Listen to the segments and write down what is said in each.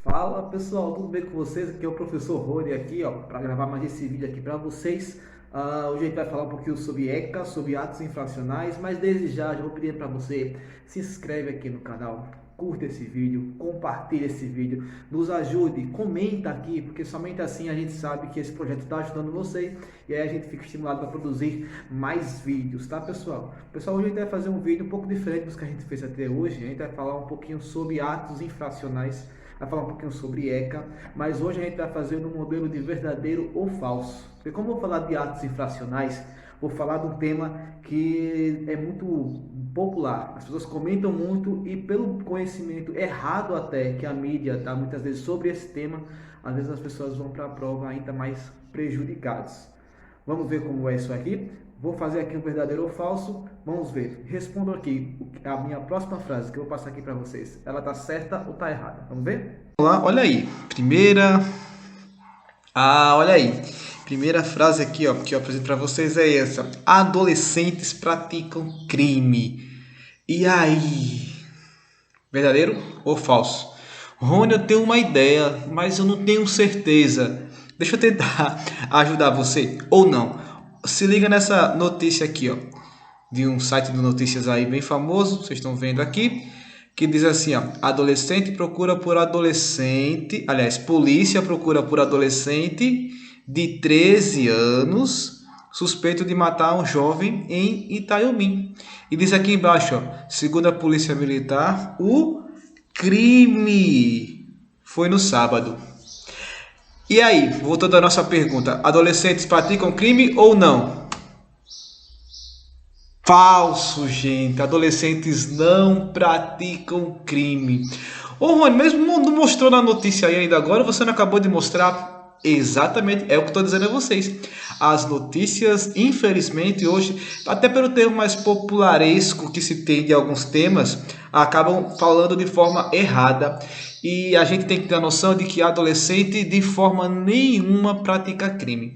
Fala pessoal, tudo bem com vocês? Aqui é o professor Rony aqui, ó, para gravar mais esse vídeo aqui para vocês. Hoje a gente vai falar um pouquinho sobre ECA, sobre atos infracionais, mas desde já vou pedir para você se inscreve aqui no canal, curta esse vídeo, compartilhe esse vídeo, nos ajude, comenta aqui, porque somente assim a gente sabe que esse projeto está ajudando você e aí a gente fica estimulado para produzir mais vídeos, tá pessoal? Pessoal, hoje a gente vai fazer um vídeo um pouco diferente dos que a gente fez até hoje. A gente vai falar um pouquinho sobre atos infracionais, vai falar um pouquinho sobre ECA, mas hoje a gente vai fazer no modelo de verdadeiro ou falso. Porque como eu vou falar de atos infracionais, vou falar de um tema que é muito popular, as pessoas comentam muito e pelo conhecimento errado até que a mídia dá muitas vezes sobre esse tema, às vezes as pessoas vão para a prova ainda mais prejudicadas. Vamos ver como é isso aqui? Vou fazer aqui um verdadeiro ou falso. Vamos ver. Respondam aqui a minha próxima frase que eu vou passar aqui para vocês. Ela está certa ou está errada? Vamos ver? Vamos lá, olha aí. Olha aí. Primeira frase aqui, ó, que eu apresento para vocês é essa: adolescentes praticam crime. E aí? Verdadeiro ou falso? Rony, eu tenho uma ideia, mas eu não tenho certeza. Deixa eu tentar ajudar você ou não. Se liga nessa notícia aqui, ó, de um site de notícias aí bem famoso, vocês estão vendo aqui, que diz assim, ó: adolescente procura por adolescente, aliás, polícia procura por adolescente de 13 anos, suspeito de matar um jovem em Itaiomi. E diz aqui embaixo, ó: segundo a polícia militar, o crime foi no sábado. E aí, voltando à nossa pergunta, adolescentes praticam crime ou não? Falso, gente. Adolescentes não praticam crime. Ô, Rony, mesmo não mostrou na notícia aí ainda agora, você não acabou de mostrar? Exatamente, é o que estou dizendo a vocês. As notícias, infelizmente, hoje, até pelo termo mais popularesco que se tem de alguns temas, acabam falando de forma errada. E a gente tem que ter a noção de que adolescente, de forma nenhuma, pratica crime.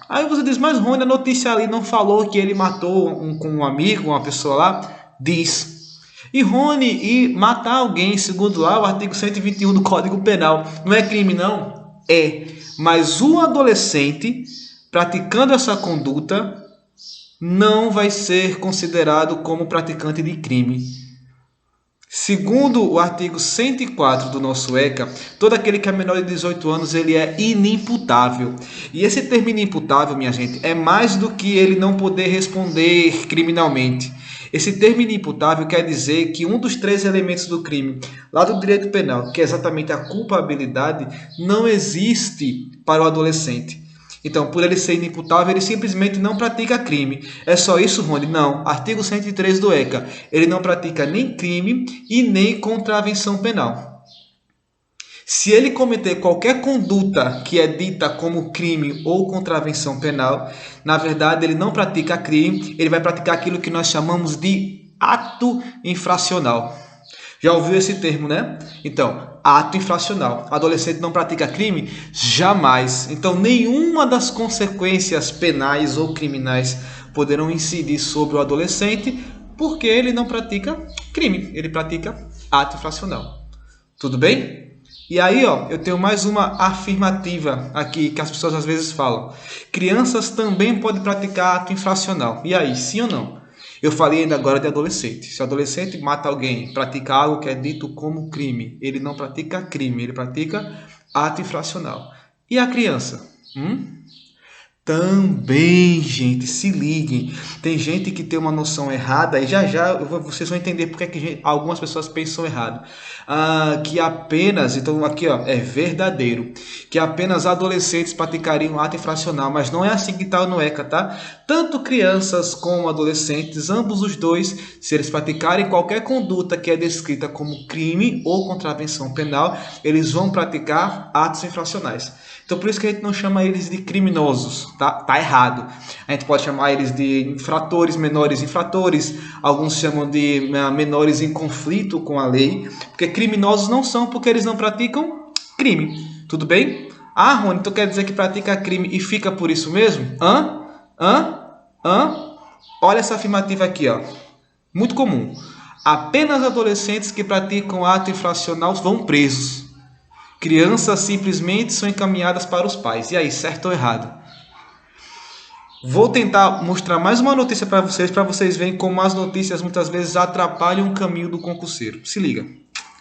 Aí você diz, mas Rony, a notícia ali não falou que ele matou um amigo, uma pessoa lá? Diz. E Rony, e matar alguém, segundo lá o artigo 121 do Código Penal, não é crime não? É. Mas o adolescente praticando essa conduta não vai ser considerado como praticante de crime. Segundo o artigo 104 do nosso ECA, todo aquele que é menor de 18 anos, ele é inimputável. E esse termo inimputável, minha gente, é mais do que ele não poder responder criminalmente. Esse termo inimputável quer dizer que um dos três elementos do crime, lá do direito penal, que é exatamente a culpabilidade, não existe para o adolescente. Então, por ele ser inimputável, ele simplesmente não pratica crime. É só isso, Rony? Não. Artigo 103 do ECA. Ele não pratica nem crime e nem contravenção penal. Se ele cometer qualquer conduta que é dita como crime ou contravenção penal, na verdade ele não pratica crime, ele vai praticar aquilo que nós chamamos de ato infracional. Já ouviu esse termo, né? Então, ato infracional. Adolescente não pratica crime? Jamais. Então, nenhuma das consequências penais ou criminais poderão incidir sobre o adolescente, porque ele não pratica crime, ele pratica ato infracional. Tudo bem? E aí, ó, eu tenho mais uma afirmativa aqui que as pessoas às vezes falam. Crianças também podem praticar ato infracional. E aí, sim ou não? Eu falei ainda agora de adolescente. Se o adolescente mata alguém, pratica algo que é dito como crime, ele não pratica crime, ele pratica ato infracional. E a criança? Também, gente, se liguem. Tem gente que tem uma noção errada, e já vocês vão entender porque que algumas pessoas pensam errado. Que apenas, então aqui ó, é verdadeiro, que apenas adolescentes praticariam ato infracional, mas não é assim que está no ECA, tá? Tanto crianças como adolescentes, ambos os dois, se eles praticarem qualquer conduta que é descrita como crime ou contravenção penal, eles vão praticar atos infracionais. Então por isso que a gente não chama eles de criminosos, tá errado. A gente pode chamar eles de infratores, menores infratores, alguns chamam de menores em conflito com a lei, porque criminosos não são porque eles não praticam crime, tudo bem? Ah, Rony, tu quer dizer que pratica crime e fica por isso mesmo? Olha essa afirmativa aqui, ó, muito comum. Apenas adolescentes que praticam ato infracional vão presos. Crianças simplesmente são encaminhadas para os pais. E aí, certo ou errado? Vou tentar mostrar mais uma notícia para vocês verem como as notícias muitas vezes atrapalham o caminho do concurseiro. Se liga.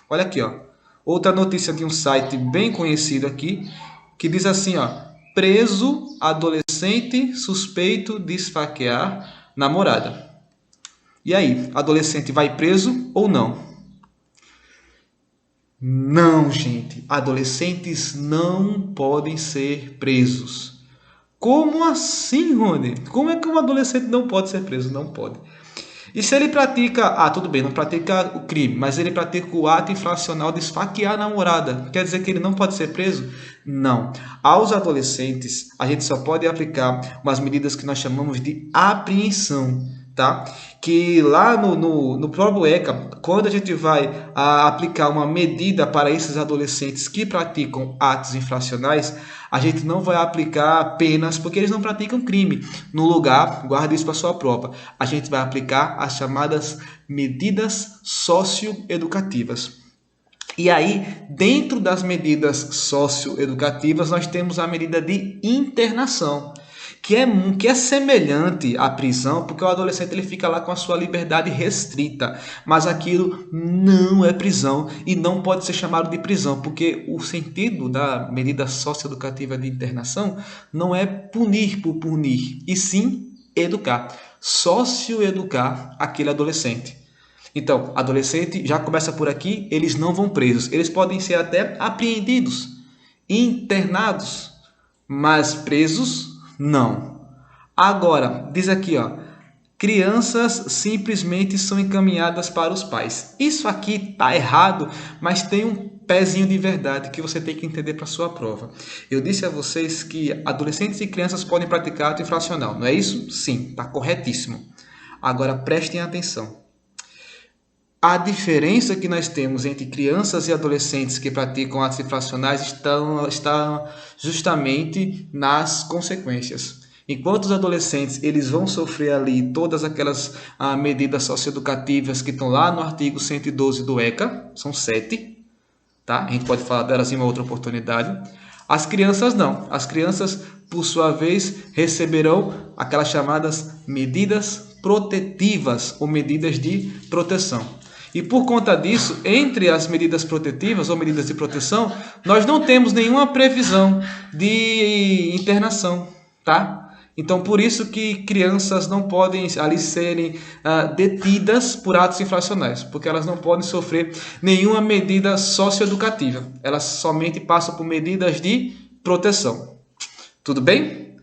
Olha aqui, ó. Outra notícia de um site bem conhecido aqui, que diz assim, ó: preso adolescente suspeito de esfaquear namorada. E aí, adolescente vai preso ou não? Não, gente. Adolescentes não podem ser presos. Como assim, Rony? Como é que um adolescente não pode ser preso? Não pode. E se ele pratica... Ah, tudo bem, não pratica o crime, mas ele pratica o ato infracional de esfaquear a namorada. Quer dizer que ele não pode ser preso? Não. Aos adolescentes, a gente só pode aplicar umas medidas que nós chamamos de apreensão, tá? Que lá no próprio ECA, quando a gente vai aplicar uma medida para esses adolescentes que praticam atos infracionais, a gente não vai aplicar penas porque eles não praticam crime. No lugar, guarde isso para sua prova, a gente vai aplicar as chamadas medidas socioeducativas. E aí, dentro das medidas socioeducativas, nós temos a medida de internação, que é semelhante à prisão, porque o adolescente ele fica lá com a sua liberdade restrita, mas aquilo não é prisão e não pode ser chamado de prisão, porque o sentido da medida socioeducativa de internação não é punir por punir, e sim educar, socioeducar aquele adolescente. Então, adolescente já começa por aqui, eles não vão presos, eles podem ser até apreendidos, internados, mas presos não. Agora, diz aqui, ó, crianças simplesmente são encaminhadas para os pais. Isso aqui tá errado, mas tem um pezinho de verdade que você tem que entender para sua prova. Eu disse a vocês que adolescentes e crianças podem praticar ato infracional, não é isso? Sim, tá corretíssimo. Agora prestem atenção. A diferença que nós temos entre crianças e adolescentes que praticam atos infracionais está justamente nas consequências. Enquanto os adolescentes eles vão sofrer ali todas aquelas medidas socioeducativas que estão lá no artigo 112 do ECA, são 7, tá? A gente pode falar delas em uma outra oportunidade. As crianças não. As crianças, por sua vez, receberão aquelas chamadas medidas protetivas ou medidas de proteção. E por conta disso, entre as medidas protetivas ou medidas de proteção, nós não temos nenhuma previsão de internação, tá? Então, por isso que crianças não podem ali serem detidas por atos infracionais, porque elas não podem sofrer nenhuma medida socioeducativa. Elas somente passam por medidas de proteção. Tudo bem?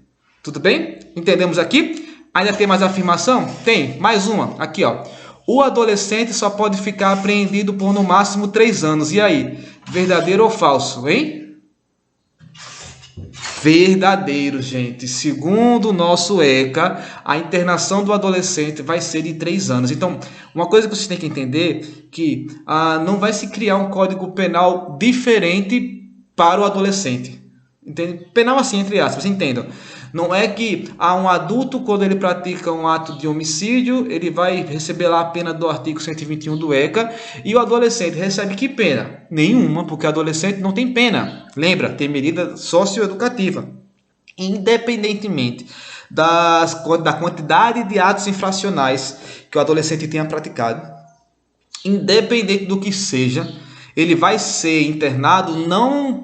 Tudo bem? Entendemos aqui? Ainda tem mais afirmação? Tem, mais uma. Aqui, ó. O adolescente só pode ficar apreendido por no máximo 3 anos. E aí? Verdadeiro ou falso, hein? Verdadeiro, gente. Segundo o nosso ECA, a internação do adolescente vai ser de 3 anos. Então, uma coisa que vocês têm que entender que não vai se criar um código penal diferente para o adolescente. Entende? Penal assim, entre aspas, entendam. Não é que um adulto, quando ele pratica um ato de homicídio, ele vai receber lá a pena do artigo 121 do ECA, e o adolescente recebe que pena? Nenhuma, porque o adolescente não tem pena. Lembra, tem medida socioeducativa. Independentemente da quantidade de atos infracionais que o adolescente tenha praticado, independente do que seja, ele vai ser internado, não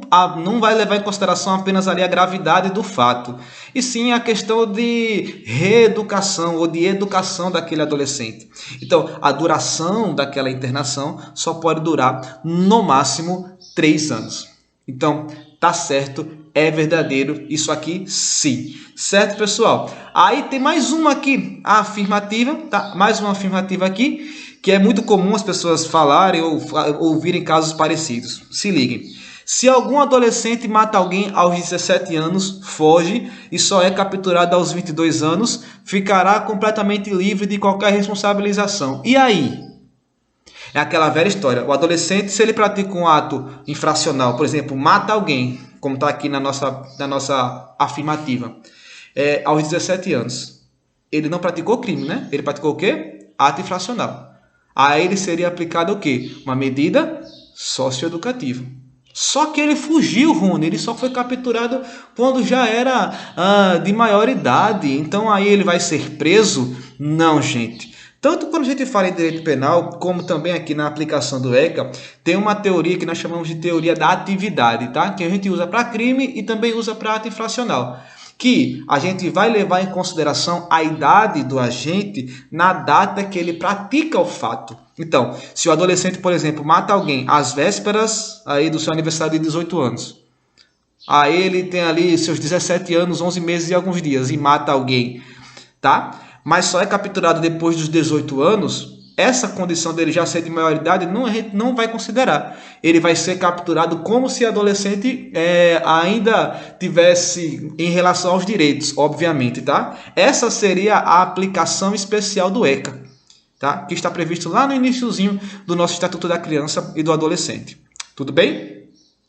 vai levar em consideração apenas ali a gravidade do fato, e sim a questão de reeducação ou de educação daquele adolescente. Então, a duração daquela internação só pode durar no máximo 3 anos. Então, tá certo, é verdadeiro, isso aqui sim. Certo, pessoal? Aí tem mais uma aqui, a afirmativa, tá? Mais uma afirmativa aqui, que é muito comum as pessoas falarem ou ouvirem casos parecidos. Se liguem. Se algum adolescente mata alguém aos 17 anos, foge e só é capturado aos 22 anos, ficará completamente livre de qualquer responsabilização. E aí? É aquela velha história. O adolescente, se ele pratica um ato infracional, por exemplo, mata alguém, como está aqui na nossa afirmativa, aos 17 anos, ele não praticou crime, né? Ele praticou o quê? Ato infracional. A ele seria aplicada o quê? Uma medida socioeducativa. Só que ele fugiu, Rony. Ele só foi capturado quando já era de maior idade. Então aí ele vai ser preso? Não, gente. Tanto quando a gente fala em direito penal, como também aqui na aplicação do ECA, tem uma teoria que nós chamamos de teoria da atividade, tá? Que a gente usa para crime e também usa para ato infracional. Que a gente vai levar em consideração a idade do agente na data que ele pratica o fato. Então, se o adolescente, por exemplo, mata alguém às vésperas aí do seu aniversário de 18 anos, aí ele tem ali seus 17 anos, 11 meses e alguns dias e mata alguém, tá? Mas só é capturado depois dos 18 anos, essa condição dele já ser de maioridade a gente não vai considerar. Ele vai ser capturado como se adolescente ainda tivesse em relação aos direitos, obviamente, tá? Essa seria a aplicação especial do ECA, tá? Que está previsto lá no iniciozinho do nosso Estatuto da Criança e do Adolescente. Tudo bem?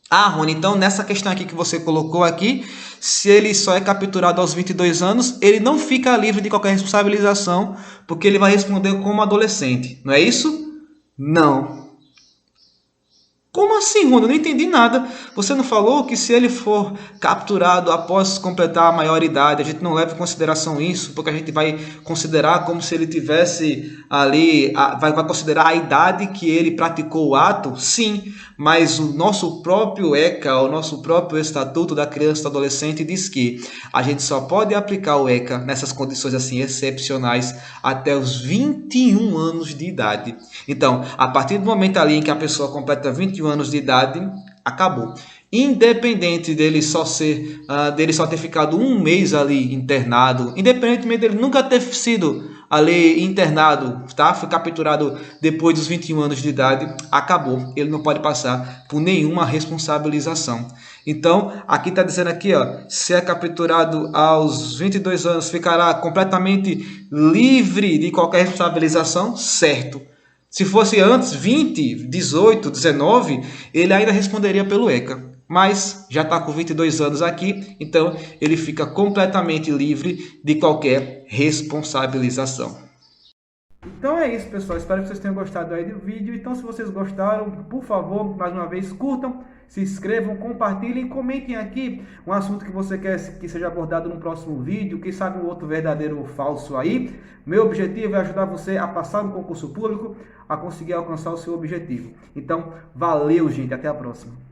Ah, Rony, então nessa questão aqui que você colocou aqui, se ele só é capturado aos 22 anos, ele não fica livre de qualquer responsabilização, porque ele vai responder como adolescente. Não é isso? Não. Como assim, Rony? Eu não entendi nada. Você não falou que se ele for capturado após completar a maioridade, a gente não leva em consideração isso, porque a gente vai considerar como se ele tivesse ali, vai considerar a idade que ele praticou o ato? Sim, mas o nosso próprio ECA, o nosso próprio Estatuto da Criança e do Adolescente diz que a gente só pode aplicar o ECA nessas condições assim excepcionais até os 21 anos de idade. Então, a partir do momento ali em que a pessoa completa 21 anos de idade, acabou. Independente dele só ter ficado um mês ali internado, independentemente dele nunca ter sido ali internado, tá? Foi capturado depois dos 21 anos de idade, acabou. Ele não pode passar por nenhuma responsabilização. Então, aqui está dizendo aqui, ó, se é capturado aos 22 anos, ficará completamente livre de qualquer responsabilização, certo. Se fosse antes, 20, 18, 19, ele ainda responderia pelo ECA. Mas já está com 22 anos aqui, então ele fica completamente livre de qualquer responsabilização. Então é isso, pessoal. Espero que vocês tenham gostado aí do vídeo. Então, se vocês gostaram, por favor, mais uma vez, curtam, se inscrevam, compartilhem, comentem aqui um assunto que você quer que seja abordado no próximo vídeo, quem sabe um outro verdadeiro ou falso aí. Meu objetivo é ajudar você a passar no concurso público, a conseguir alcançar o seu objetivo. Então, valeu, gente. Até a próxima.